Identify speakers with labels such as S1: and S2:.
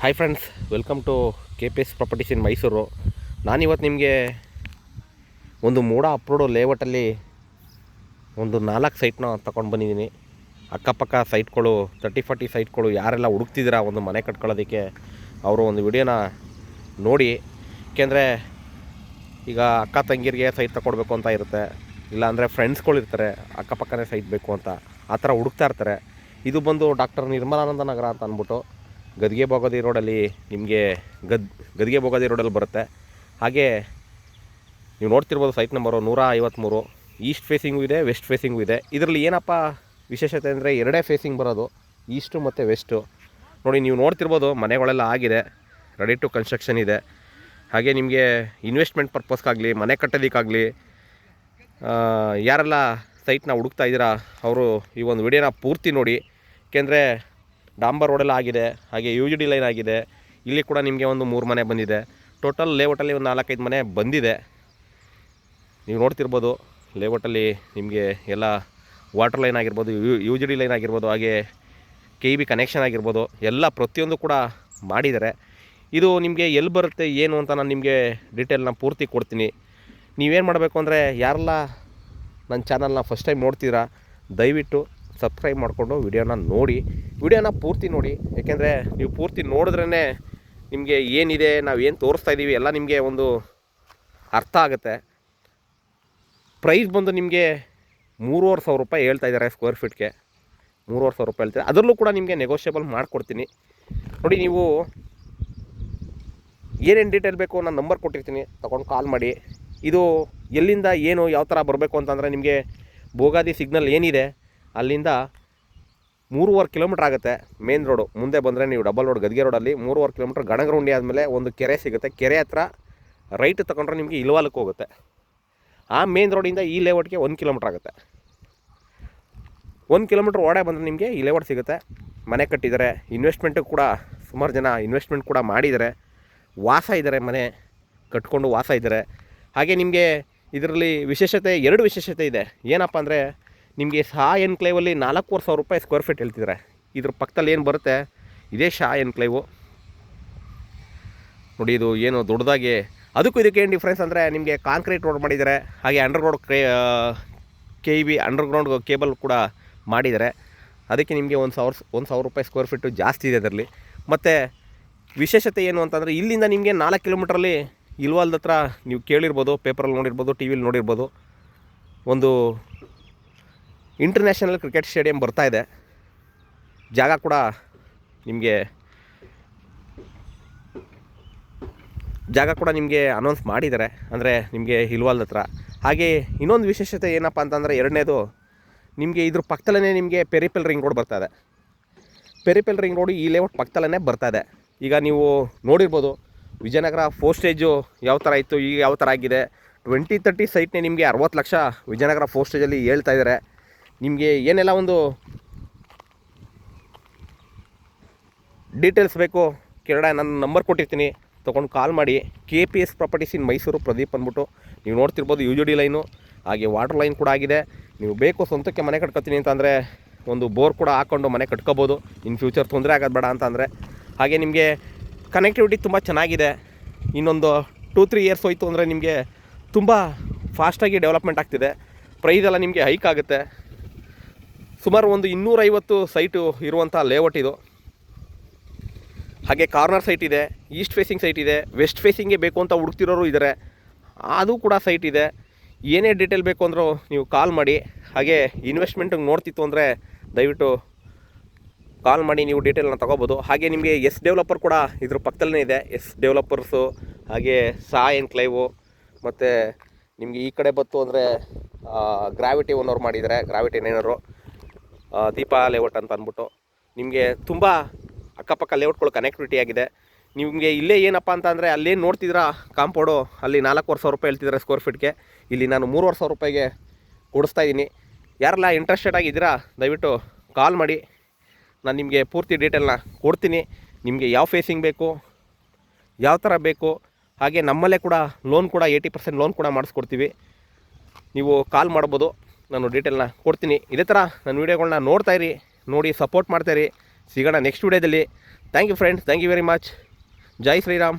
S1: Hi friends, welcome to KPS properties in Mysuru. ನಾನಿವತ್ತು ನಿಮಗೆ ಒಂದು ಮೂಡ ಅಪ್ರೋಡು ಲೇಔಟಲ್ಲಿ ಒಂದು 4 ಸೈಟ್ನ ತಗೊಂಡು ಬಂದಿದ್ದೀನಿ. ಅಕ್ಕಪಕ್ಕ ಸೈಟ್ಗಳು 30-40 ಸೈಟ್ಗಳು ಯಾರೆಲ್ಲ ಹುಡುಕ್ತಿದ್ದೀರಾ ಒಂದು ಮನೆ ಕಟ್ಕೊಳ್ಳೋದಕ್ಕೆ ಅವರು ಒಂದು ವಿಡಿಯೋನ ನೋಡಿ. ಏಕೆಂದರೆ ಈಗ ಅಕ್ಕ ತಂಗಿರಿಗೆ ಸೈಟ್ ತಗೊಡ್ಬೇಕು ಅಂತ ಇರುತ್ತೆ, ಇಲ್ಲಾಂದರೆ ಫ್ರೆಂಡ್ಸ್ಗಳು ಇರ್ತಾರೆ ಅಕ್ಕಪಕ್ಕನೇ ಸೈಟ್ ಬೇಕು ಅಂತ, ಆ ಥರ ಹುಡುಕ್ತಾ ಇರ್ತಾರೆ. ಇದು ಬಂದು ಡಾಕ್ಟರ್ ನಿರ್ಮಲಾನಂದ ನಗರ ಅಂತ ಅಂದ್ಬಿಟ್ಟು ಗದ್ಗೆ ಬೋಗದಿ ರೋಡಲ್ಲಿ ನಿಮಗೆ ಗದ್ಗೆ ಬೋಗದಿ ರೋಡಲ್ಲಿ ಬರುತ್ತೆ. ಹಾಗೆ ನೀವು ನೋಡ್ತಿರ್ಬೋದು ಸೈಟ್ ನಂಬರು 153. ಈಸ್ಟ್ ಫೇಸಿಂಗು ಇದೆ, ವೆಸ್ಟ್ ಫೇಸಿಂಗು ಇದೆ. ಇದರಲ್ಲಿ ಏನಪ್ಪ ವಿಶೇಷತೆ ಅಂದರೆ ಎರಡೇ ಫೇಸಿಂಗ್ ಬರೋದು, ಈಸ್ಟು ಮತ್ತು ವೆಸ್ಟು. ನೋಡಿ, ನೀವು ನೋಡ್ತಿರ್ಬೋದು ಮನೆಗಳೆಲ್ಲ ಆಗಿದೆ, ರೆಡಿ ಟು ಕನ್ಸ್ಟ್ರಕ್ಷನ್ ಇದೆ. ಹಾಗೆ ನಿಮಗೆ ಇನ್ವೆಸ್ಟ್ಮೆಂಟ್ ಪರ್ಪಸ್ಗಾಗಲಿ ಮನೆ ಕಟ್ಟೋದಕ್ಕಾಗಲಿ ಯಾರೆಲ್ಲ ಸೈಟ್ನ ಹುಡುಕ್ತಾ ಇದ್ದೀರಾ ಅವರು ಈ ಒಂದು ವಿಡಿಯೋನ ಪೂರ್ತಿ ನೋಡಿ. ಏಕೆಂದರೆ ಡಾಂಬರ್ ರೋಡೆಲ್ಲ ಆಗಿದೆ, ಹಾಗೆ UGD ಲೈನ್ ಆಗಿದೆ. ಇಲ್ಲಿ ಕೂಡ ನಿಮಗೆ ಒಂದು 3 ಮನೆ ಬಂದಿದೆ. ಟೋಟಲ್ ಲೇಔಟಲ್ಲಿ ಒಂದು 4-5 ಮನೆ ಬಂದಿದೆ. ನೀವು ನೋಡ್ತಿರ್ಬೋದು ಲೇಔಟಲ್ಲಿ ನಿಮಗೆ ಎಲ್ಲ ವಾಟರ್ ಲೈನ್ ಆಗಿರ್ಬೋದು, UGD ಲೈನ್ ಆಗಿರ್ಬೋದು, ಹಾಗೆ KEB ಕನೆಕ್ಷನ್ ಆಗಿರ್ಬೋದು, ಎಲ್ಲ ಪ್ರತಿಯೊಂದು ಕೂಡ ಮಾಡಿದ್ದಾರೆ. ಇದು ನಿಮಗೆ ಎಲ್ಲಿ ಬರುತ್ತೆ ಏನು ಅಂತ ನಾನು ನಿಮಗೆ ಡೀಟೇಲ್ನ ಪೂರ್ತಿ ಕೊಡ್ತೀನಿ. ನೀವೇನು ಮಾಡಬೇಕು ಅಂದರೆ ಯಾರೆಲ್ಲ ನನ್ನ ಚಾನಲ್ನ ಫಸ್ಟ್ ಟೈಮ್ ನೋಡ್ತೀರಾ ದಯವಿಟ್ಟು ಸಬ್ಸ್ಕ್ರೈಬ್ ಮಾಡಿಕೊಂಡು ವಿಡಿಯೋನ ಪೂರ್ತಿ ನೋಡಿ. ಏಕೆಂದರೆ ನೀವು ಪೂರ್ತಿ ನೋಡಿದ್ರೇ ನಿಮಗೆ ಏನಿದೆ, ನಾವು ಏನು ತೋರಿಸ್ತಾ ಇದ್ದೀವಿ ಎಲ್ಲ ನಿಮಗೆ ಒಂದು ಅರ್ಥ ಆಗುತ್ತೆ. ಪ್ರೈಸ್ ಬಂದು ನಿಮಗೆ 3,500 ರೂಪಾಯಿ ಹೇಳ್ತಾ ಇದ್ದಾರೆ ಸ್ಕ್ವೇರ್ ಫೀಟ್ಗೆ. 3,500 ರೂಪಾಯಿ ಹೇಳ್ತಾರೆ. ಅದರಲ್ಲೂ ಕೂಡ ನಿಮಗೆ ನೆಗೋಷಿಯಬಲ್ ಮಾಡಿಕೊಡ್ತೀನಿ. ನೋಡಿ, ನೀವು ಏನೇನು ಡೀಟೇಲ್ ಬೇಕು ನಾನು ನಂಬರ್ ಕೊಟ್ಟಿರ್ತೀನಿ, ತೊಗೊಂಡು ಕಾಲ್ ಮಾಡಿ. ಇದು ಎಲ್ಲಿಂದ ಏನು ಯಾವ ಥರ ಬರಬೇಕು ಅಂತಂದರೆ ನಿಮಗೆ ಬೋಗಾದಿ ಸಿಗ್ನಲ್ ಏನಿದೆ ಅಲ್ಲಿಂದ 3.5 ಕಿಲೋಮೀಟ್ರ್ ಆಗುತ್ತೆ ಮೇನ್ ರೋಡು. ಮುಂದೆ ಬಂದರೆ ನೀವು ಡಬಲ್ ರೋಡ್ ಗದ್ಗೆ ರೋಡಲ್ಲಿ 3.5 ಕಿಲೋಮೀಟ್ರ್ ಗಣಗರುಂಡಿ ಆದಮೇಲೆ ಒಂದು ಕೆರೆ ಸಿಗುತ್ತೆ. ಕೆರೆ ಹತ್ರ ರೈಟ್ ತಗೊಂಡ್ರೆ ನಿಮಗೆ ಇಲ್ವಾಲಕ್ಕೆ ಹೋಗುತ್ತೆ. ಆ ಮೇನ್ ರೋಡಿಂದ ಈ ಲೇಔಟ್ಗೆ 1 ಕಿಲೋಮೀಟ್ರ್ ಆಗುತ್ತೆ. 1 ಕಿಲೋಮೀಟ್ರ್ ಓಡೇ ಬಂದರೆ ನಿಮಗೆ ಈ ಲೇಔಟ್ ಸಿಗುತ್ತೆ. ಮನೆ ಕಟ್ಟಿದ್ದಾರೆ, ಇನ್ವೆಸ್ಟ್ಮೆಂಟು ಕೂಡ ಸುಮಾರು ಜನ ಇನ್ವೆಸ್ಟ್ಮೆಂಟ್ ಕೂಡ ಮಾಡಿದ್ದಾರೆ, ವಾಸ ಇದ್ದಾರೆ, ಮನೆ ಕಟ್ಕೊಂಡು ವಾಸ ಇದ್ದಾರೆ. ಹಾಗೆ ನಿಮಗೆ ಇದರಲ್ಲಿ ವಿಶೇಷತೆ 2 ವಿಶೇಷತೆ ಇದೆ. ಏನಪ್ಪ ಅಂದರೆ ನಿಮಗೆ ಶಾ ಎನ್ಕ್ಲೇವಲ್ಲಿ 4,500 ರೂಪಾಯಿ ಸ್ಕ್ವೇರ್ ಫೀಟ್ ಹೇಳ್ತಿದ್ದಾರೆ. ಇದ್ರ ಪಕ್ಕದಲ್ಲಿ ಏನು ಬರುತ್ತೆ ಇದೇ ಶಾ ಎನ್ಕ್ಲೇವು. ನೋಡಿ, ಇದು ಏನು ದೊಡ್ಡದಾಗಿ ಅದಕ್ಕೂ ಇದಕ್ಕೆ ಏನು ಡಿಫ್ರೆನ್ಸ್ ಅಂದರೆ ನಿಮಗೆ ಕಾಂಕ್ರೀಟ್ ರೋಡ್ ಮಾಡಿದ್ದಾರೆ, ಹಾಗೆ ಅಂಡರ್ಗ್ರೌಂಡ್ KEB ಅಂಡರ್ಗ್ರೌಂಡ್ ಕೇಬಲ್ ಕೂಡ ಮಾಡಿದ್ದಾರೆ. ಅದಕ್ಕೆ ನಿಮಗೆ 1,000 ರೂಪಾಯಿ ಸ್ಕ್ವೇರ್ ಫೀಟು ಜಾಸ್ತಿ ಇದೆ ಅದರಲ್ಲಿ. ಮತ್ತು ವಿಶೇಷತೆ ಏನು ಅಂತಂದರೆ ಇಲ್ಲಿಂದ ನಿಮಗೆ 4 ಕಿಲೋಮೀಟ್ರಲ್ಲಿ ಇಲ್ವಾಲ್ದ ಹತ್ರ ನೀವು ಕೇಳಿರ್ಬೋದು, ಪೇಪರಲ್ಲಿ ನೋಡಿರ್ಬೋದು, TVಲಿ ನೋಡಿರ್ಬೋದು, ಒಂದು ಇಂಟರ್ನ್ಯಾಷನಲ್ ಕ್ರಿಕೆಟ್ ಸ್ಟೇಡಿಯಂ ಬರ್ತಾ ಇದೆ. ಜಾಗ ಕೂಡ ನಿಮಗೆ ಅನೌನ್ಸ್ ಮಾಡಿದ್ದಾರೆ, ಅಂದರೆ ನಿಮಗೆ ಇಲ್ವಾಲ್ದ ಹತ್ರ. ಹಾಗೆ ಇನ್ನೊಂದು ವಿಶೇಷತೆ ಏನಪ್ಪ ಅಂತಂದರೆ ಎರಡನೇದು, ನಿಮಗೆ ಇದ್ರ ಪಕ್ಕದಲ್ಲೇ ನಿಮಗೆ ಪೆರಿಪೆಲ್ ರಿಂಗ್ ರೋಡ್ ಬರ್ತಾ ಇದೆ. ಪೆರಿಪೆಲ್ ರಿಂಗ್ ರೋಡು ಈ ಲೇಔಟ್ ಪಕ್ಕದಲ್ಲೇ ಬರ್ತಾ ಇದೆ. ಈಗ ನೀವು ನೋಡಿರ್ಬೋದು ವಿಜಯನಗರ 4 ಸ್ಟೇಜು ಯಾವ ಥರ ಇತ್ತು, ಈಗ ಯಾವ ಥರ ಆಗಿದೆ. 20-30 ಸೈಟ್ನೇ ನಿಮಗೆ 60 ಲಕ್ಷ ವಿಜಯನಗರ 4 ಸ್ಟೇಜಲ್ಲಿ ಹೇಳ್ತಾ ಇದ್ದಾರೆ. ನಿಮಗೆ ಏನೆಲ್ಲ ಒಂದು ಡೀಟೇಲ್ಸ್ ಬೇಕು ಕೆರಡ ನನ್ನ ನಂಬರ್ ಕೊಟ್ಟಿರ್ತೀನಿ, ತೊಗೊಂಡು ಕಾಲ್ ಮಾಡಿ. KPS properties in Mysuru Pradeep ಅಂದ್ಬಿಟ್ಟು. ನೀವು ನೋಡ್ತಿರ್ಬೋದು UGD ಲೈನು, ಹಾಗೆ ವಾಟರ್ ಲೈನ್ ಕೂಡ ಆಗಿದೆ. ನೀವು ಬೇಕು ಸ್ವಂತಕ್ಕೆ ಮನೆ ಕಟ್ಕೊತೀನಿ ಅಂತಂದರೆ ಒಂದು ಬೋರ್ ಕೂಡ ಹಾಕ್ಕೊಂಡು ಮನೆ ಕಟ್ಕೋಬೋದು, ಇನ್ ಫ್ಯೂಚರ್ ತೊಂದರೆ ಆಗೋದು ಬೇಡ ಅಂತಂದರೆ. ಹಾಗೆ ನಿಮಗೆ ಕನೆಕ್ಟಿವಿಟಿ ತುಂಬ ಚೆನ್ನಾಗಿದೆ. ಇನ್ನೊಂದು 2-3 ಇಯರ್ಸ್ ಹೋಯಿತು ಅಂದರೆ ನಿಮಗೆ ತುಂಬ ಫಾಸ್ಟಾಗಿ ಡೆವಲಪ್ಮೆಂಟ್ ಆಗ್ತಿದೆ. ಪ್ರೈಸೆಲ್ಲ ನಿಮಗೆ ಹೈಕ್ ಆಗುತ್ತೆ. ಸುಮಾರು ಒಂದು 250 ಸೈಟು ಇರುವಂಥ ಲೇಔಟ್ ಇದು. ಹಾಗೆ ಕಾರ್ನರ್ ಸೈಟ್ ಇದೆ, ಈಸ್ಟ್ ಫೇಸಿಂಗ್ ಸೈಟ್ ಇದೆ, ವೆಸ್ಟ್ ಫೇಸಿಂಗೇ ಬೇಕು ಅಂತ ಹುಡುಕ್ತಿರೋರು ಇದ್ದಾರೆ, ಅದು ಕೂಡ ಸೈಟ್ ಇದೆ. ಏನೇ ಡೀಟೇಲ್ ಬೇಕು ಅಂದರೂ ನೀವು ಕಾಲ್ ಮಾಡಿ. ಹಾಗೆ ಇನ್ವೆಸ್ಟ್ಮೆಂಟಿಗೆ ನೋಡ್ತಿತ್ತು ಅಂದರೆ ದಯವಿಟ್ಟು ಕಾಲ್ ಮಾಡಿ, ನೀವು ಡೀಟೇಲ್ನ ತೊಗೋಬೋದು. ಹಾಗೆ ನಿಮಗೆ ಡೆವಲಪರ್ ಕೂಡ ಇದ್ರ ಪಕ್ಕದಲ್ಲೇ ಇದೆ. ಡೆವಲಪರ್ಸು, ಹಾಗೆ ಶಾ ಎನ್ಕ್ಲೇವು, ಮತ್ತು ನಿಮಗೆ ಈ ಕಡೆ ಬಂತು ಅಂದರೆ ಗ್ರಾವಿಟಿ ಓನರ್ ಮಾಡಿದ್ದಾರೆ, ಗ್ರಾವಿಟಿ ನೈನರು, ದೀಪಾ ಲೇಔಟ್ ಅಂತ ಅಂದ್ಬಿಟ್ಟು. ನಿಮಗೆ ತುಂಬ ಅಕ್ಕಪಕ್ಕ ಲೇಔಟ್ಗಳು ಕನೆಕ್ಟಿವಿಟಿ ಆಗಿದೆ. ನಿಮಗೆ ಇಲ್ಲೇ ಏನಪ್ಪ ಅಂತ ಅಂದರೆ ಅಲ್ಲೇನು ನೋಡ್ತಿದ್ದೀರಾ ಕಾಂಪೌಂಡು, ಅಲ್ಲಿ 4,500 ರೂಪಾಯಿ ಹೇಳ್ತಿದ್ದಾರೆ ಸ್ಕ್ವೇರ್ ಫೀಟ್ಗೆ. ಇಲ್ಲಿ ನಾನು 3,500 ರೂಪಾಯಿಗೆ ಕೊಡಿಸ್ತಾ ಇದ್ದೀನಿ. ಯಾರೆಲ್ಲ ಇಂಟ್ರೆಸ್ಟೆಡ್ ಆಗಿದ್ದೀರಾ ದಯವಿಟ್ಟು ಕಾಲ್ ಮಾಡಿ, ನಾನು ನಿಮಗೆ ಪೂರ್ತಿ ಡೀಟೇಲ್ನ ಕೊಡ್ತೀನಿ. ನಿಮಗೆ ಯಾವ ಫೇಸಿಂಗ್ ಬೇಕು, ಯಾವ ಥರ ಬೇಕು, ಹಾಗೆ ನಮ್ಮಲ್ಲೇ ಕೂಡ ಲೋನ್ ಕೂಡ 80% ಲೋನ್ ಕೂಡ ಮಾಡಿಸ್ಕೊಡ್ತೀವಿ. ನೀವು ಕಾಲ್ ಮಾಡ್ಬೋದು, ನಾನು ಡೀಟೇಲ್ನ ಕೊಡ್ತೀನಿ. ಇದೇ ಥರ ನನ್ನ ವೀಡಿಯೋಗಳನ್ನ ನೋಡಿ ಸಪೋರ್ಟ್ ಮಾಡ್ತಾಯಿರಿ. ಸಿಗೋಣ ನೆಕ್ಸ್ಟ್ ವೀಡಿಯೋದಲ್ಲಿ. Thank you friends, thank you very much. ಜೈ ಶ್ರೀರಾಮ್.